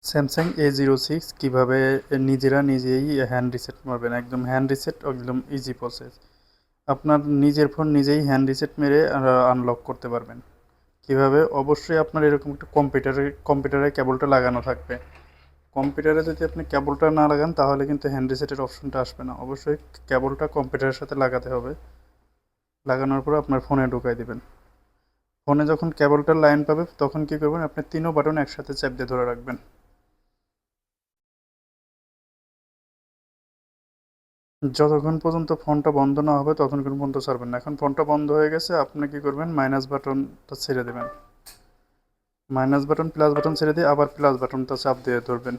Samsung A06 কীভাবে নিজেই hand reset মারবেন, একদম হ্যান্ড রিসেট একদম ইজি প্রসেস। আপনার নিজের ফোন নিজেই হ্যান্ড রিসেট মেরে আনলক করতে পারবেন। কিভাবে? অবশ্যই আপনার এরকম একটা কম্পিউটারে কেবলটা লাগানো থাকবে। কম্পিউটারে যদি আপনি কেবলটা না লাগান তাহলে কিন্তু হ্যান্ড রিসেটের অপশনটা আসবে না। অবশ্যই কেবলটা কম্পিউটারের সাথে লাগাতে হবে। লাগানোর পর আপনার ফোনে ঢুকাই দিবেন। ফোনে যখন কেবলটার লাইন পাবে তখন কী করবেন, আপনি তিনও বাটন একসাথে চাপ দিয়ে ধরে রাখবেন। যতক্ষণ পর্যন্ত ফোনটা বন্ধ না হবে ততক্ষণ পর্যন্ত ছাড়বেন না। এখন ফোনটা বন্ধ হয়ে গেছে, আপনি কি করবেন, মাইনাস বাটনটা ছেড়ে দেবেন। মাইনাস বাটন প্লাস বাটন ছেড়ে দিয়ে আবার প্লাস বাটনটা চাপ দিয়ে ধরবেন।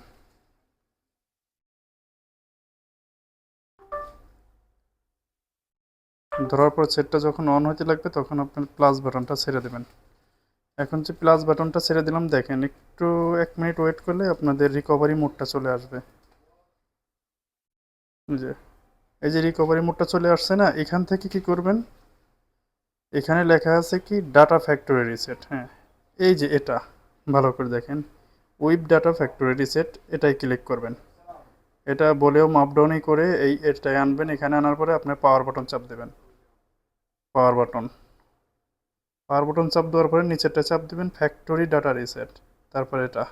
ধরার পর সেটটা যখন অন হতে লাগবে তখন আপনার প্লাস বাটনটা ছেড়ে দেবেন। এখন যে প্লাস বাটনটা ছেড়ে দিলাম, দেখেন একটু 1 মিনিট ওয়েট করলে আপনাদের রিকভারি মোডটা চলে আসবে। যে এই যে রিকভারি মোডটা চলে আসছে না, এখান থেকে কি করবেন, এখানে লেখা আছে কি ডাটা ফ্যাক্টরি রিসেট। হ্যাঁ, এই যে এটা ভালো করে দেখেন, উইপ ডাটা ফ্যাক্টরি রিসেট, এটাই ক্লিক করবেন। এটা বলেও মাপডাউনই করে এটাই আনবেন। এখানে আনার পরে আপনার পাওয়ার বাটন চাপ দেবেন। পাওয়ার বাটন চাপ দেওয়ার পরে নিচেরটা চাপ দেবেন ফ্যাক্টরি ডাটা রিসেট, তারপর এটা।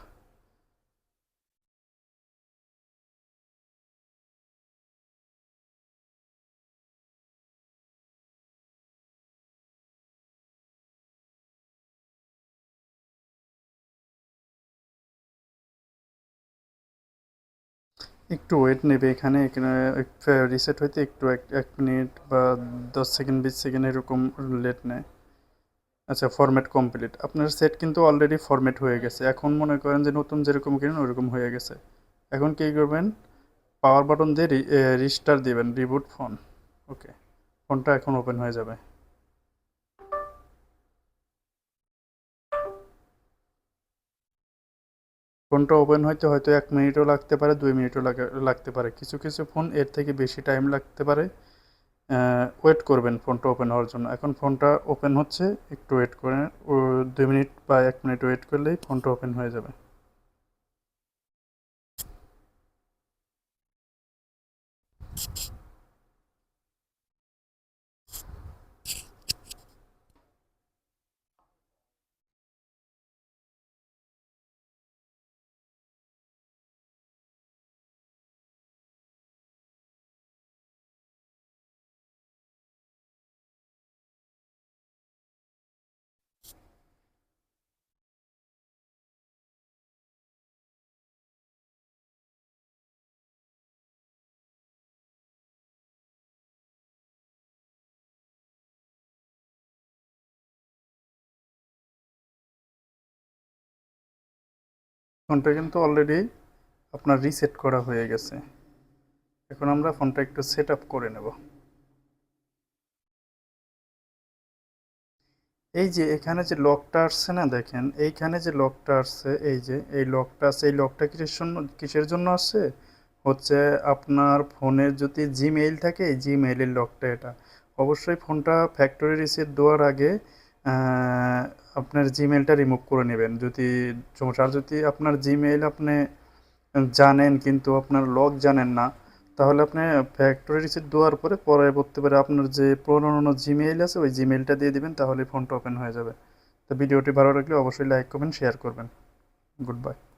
একটু ওয়েট নেবে, এখানে এখানে রিসেট হইতে একটু 1 মিনিট বা 10 সেকেন্ড 20 সেকেন্ড এরকম লেট নেয়। আচ্ছা, ফরম্যাট কমপ্লিট, আপনার সেট কিন্তু অলরেডি ফরম্যাট হয়ে গেছে। এখন মনে করেন যে নতুন যেরকম কিনেন ওরকম হয়ে গেছে। এখন কী করবেন, পাওয়ার বাটন দিয়ে রিস্টার্ট দিবেন, রিবুট ফোন। ওকে, ফোনটা এখন ওপেন হয়ে যাবে। ফোনটা ওপেন হইতে হয়তো 1 মিনিটও লাগতে পারে, 2 মিনিটও লাগতে পারে। কিছু কিছু ফোন এর থেকে বেশি টাইম লাগতে পারে। ওয়েট করবেন ফোনটা ওপেন হওয়ার জন্য। এখন ফোনটা ওপেন হচ্ছে, একটু ওয়েট করেন। 2 মিনিট বা 1 মিনিট ওয়েট করলেই ফোনটা ওপেন হয়ে যাবে। ফোনটা কিন্তু অলরেডি আপনার রিসেট করা হয়ে গেছে। এখন আমরা ফোনটা একটু সেট আপ করে নেব। এই যে এখানে যে লকটা আসছে না, দেখেন এইখানে যে লকটা আসছে, এই যে এই লকটা আছে, এই লকটা কিসের জন্য আসছে, হচ্ছে আপনার ফোনের যদি জিমেইল থাকে, এই জিমেইলের লকটা এটা। অবশ্যই ফোনটা ফ্যাক্টরি রিসেট দেওয়ার আগে আহ, আপনার জিমেইলটা রিমুভ করে নেবেন। যদি আপনার জিমেইল আপনি জানেন কিন্তু আপনার লক জানেন না, তাহলে আপনি ফ্যাক্টরি রিসেট দেওয়ার পরে পরবর্তীবারে আপনার যে পুরনো জিমেইল আছে ওই জিমেইলটা দিয়ে দিবেন, তাহলে ফোনটা ওপেন হয়ে যাবে। তো ভিডিওটি ভালো লাগলে অবশ্যই লাইক করবেন, শেয়ার করবেন। Good bye.